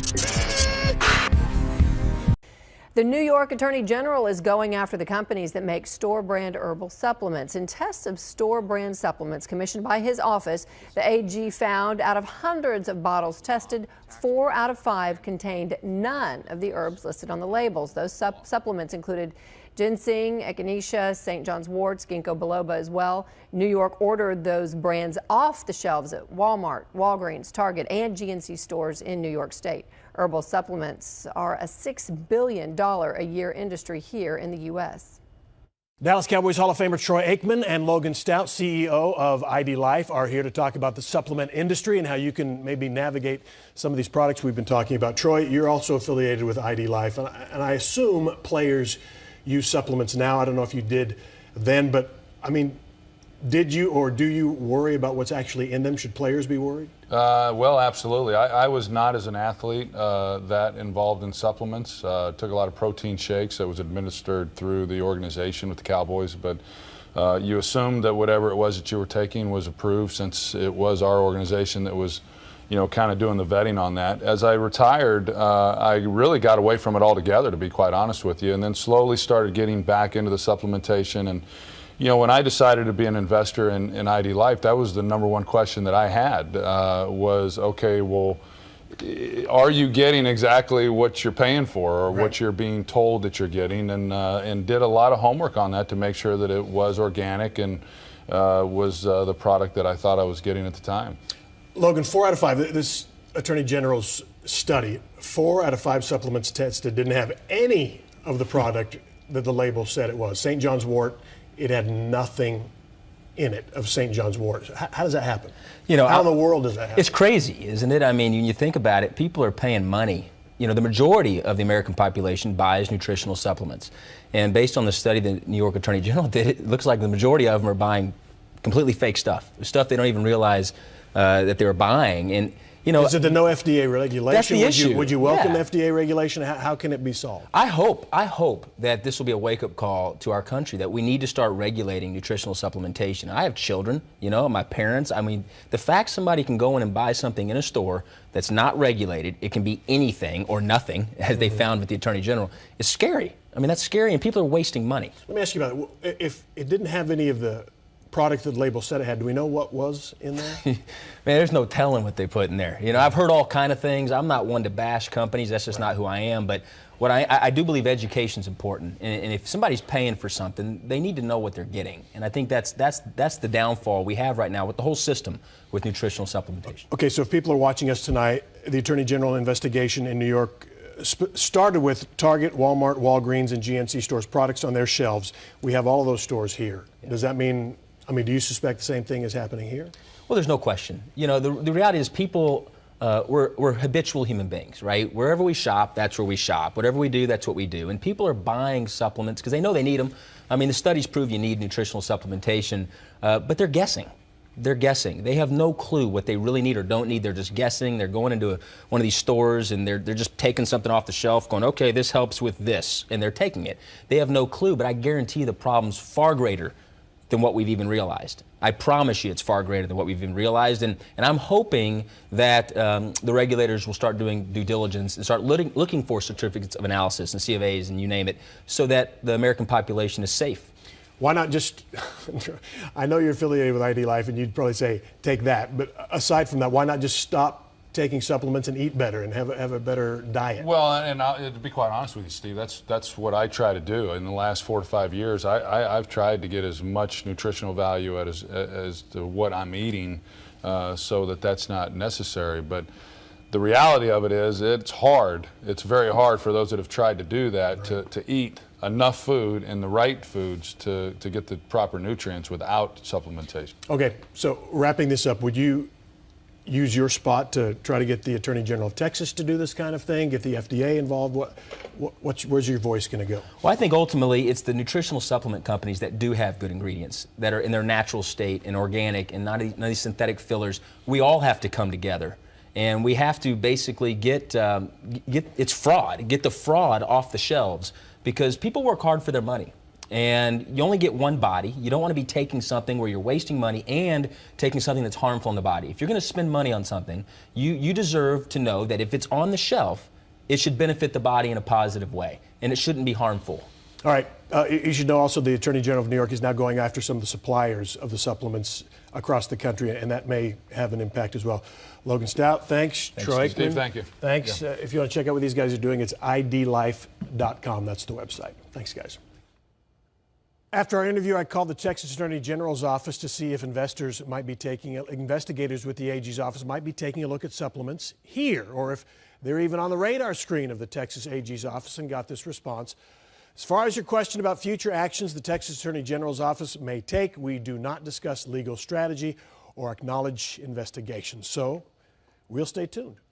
The New York Attorney General is going after the companies that make store-brand herbal supplements. In tests of store-brand supplements commissioned by his office, the AG found out of hundreds of bottles tested, 4 out of 5 contained none of the herbs listed on the labels. Those supplements included ginseng, echinacea, St. John's wort, ginkgo biloba as well. New York ordered those brands off the shelves at Walmart, Walgreens, Target, and GNC stores in New York State. Herbal supplements are a $6 billion a year industry here in the U.S. Dallas Cowboys Hall of Famer Troy Aikman and Logan Stout, CEO of IDLife, are here to talk about the supplement industry and how you can maybe navigate some of these products we've been talking about. Troy, you're also affiliated with IDLife, and I assume players use supplements now. I don't know if you did then, but I mean, did you or do you worry about what's actually in them? Should players be worried? Well, absolutely. I was not, as an athlete, that involved in supplements. Took a lot of protein shakes that was administered through the organization with the Cowboys, but you assumed that whatever it was that you were taking was approved, since it was our organization that was, you know, kind of doing the vetting on that. As I retired, I really got away from it altogether, to be quite honest with you, and then slowly started getting back into the supplementation. And you know, when I decided to be an investor in IDLife, that was the #1 question that I had, was, okay, well, are you getting exactly what you're paying for, or right, what you're being told that you're getting? And did a lot of homework on that to make sure that it was organic and was the product that I thought I was getting at the time. Logan, 4 out of 5, this Attorney General's study, 4 out of 5 supplements tested didn't have any of the product that the label said it was. St. John's wort, it had nothing in it of St. John's wort. How does that happen? You know, how in the world does that happen? It's crazy, isn't it? I mean, when you think about it, people are paying money. You know, the majority of the American population buys nutritional supplements. And based on the study the New York Attorney General did, it looks like the majority of them are buying completely fake stuff they don't even realize that they're buying. And you know, is it the no FDA regulation? That's the issue. Would you welcome FDA regulation? How can it be solved? I hope that this will be a wake-up call to our country, that we need to start regulating nutritional supplementation. I have children, you know, my parents. I mean, the fact somebody can go in and buy something in a store that's not regulated, it can be anything or nothing, as they found with the Attorney General, is scary. I mean, that's scary, and people are wasting money. Let me ask you about it. If it didn't have any of the product that the label said it had, do we know what was in there? Man, there's no telling what they put in there. You know, I've heard all kind of things. I'm not one to bash companies. That's just not who I am. But what I do believe education is important. And if somebody's paying for something, they need to know what they're getting. And I think that's the downfall we have right now with the whole system with nutritional supplementation. Okay, so if people are watching us tonight, the Attorney General investigation in New York started with Target, Walmart, Walgreens, and GNC stores, products on their shelves. We have all of those stores here. Yeah. Does that mean, do you suspect the same thing is happening here? Well, there's no question. You know, the reality is people, we're habitual human beings, right? Wherever we shop, that's where we shop. Whatever we do, that's what we do. And people are buying supplements because they know they need them. I mean, the studies prove you need nutritional supplementation, but they're guessing. They're guessing. They have no clue what they really need or don't need. They're just guessing. They're going into one of these stores and they're just taking something off the shelf going, okay, this helps with this, and they're taking it. They have no clue, but I guarantee the problem's far greater than what we've even realized. I promise you it's far greater than what we've even realized, and I'm hoping that the regulators will start doing due diligence and start looking for certificates of analysis and C of A's and you name it, so that the American population is safe. Why not just, I know you're affiliated with IDLife and you'd probably say take that, but aside from that, why not just stop taking supplements and eat better and have a better diet? Well, and to be quite honest with you, Steve, that's what I try to do. In the last 4 to 5 years, I've tried to get as much nutritional value as to what I'm eating, so that's not necessary. But the reality of it is, it's hard. It's very hard for those that have tried to do that, right, to eat enough food and the right foods to get the proper nutrients without supplementation. Okay, so wrapping this up, would you use your spot to try to get the Attorney General of Texas to do this kind of thing, get the FDA involved? Where's your voice going to go? Well, I think ultimately it's the nutritional supplement companies that do have good ingredients, that are in their natural state and organic and none of these synthetic fillers. We all have to come together. And we have to basically get the fraud off the shelves, because people work hard for their money. And you only get one body. You don't want to be taking something where you're wasting money and taking something that's harmful in the body. If you're going to spend money on something, you deserve to know that if it's on the shelf, it should benefit the body in a positive way, and it shouldn't be harmful. All right. You should know also the Attorney General of New York is now going after some of the suppliers of the supplements across the country, and that may have an impact as well. Logan Stout, thanks. Troy Steve, Aikman, thank you. Thanks. Yeah. If you want to check out what these guys are doing, it's IDLife.com. That's the website. Thanks, guys. After our interview, I called the Texas Attorney General's office to see if investigators with the AG's office might be taking a look at supplements here, or if they're even on the radar screen of the Texas AG's office, and got this response. As far as your question about future actions the Texas Attorney General's office may take, we do not discuss legal strategy or acknowledge investigations. So we'll stay tuned.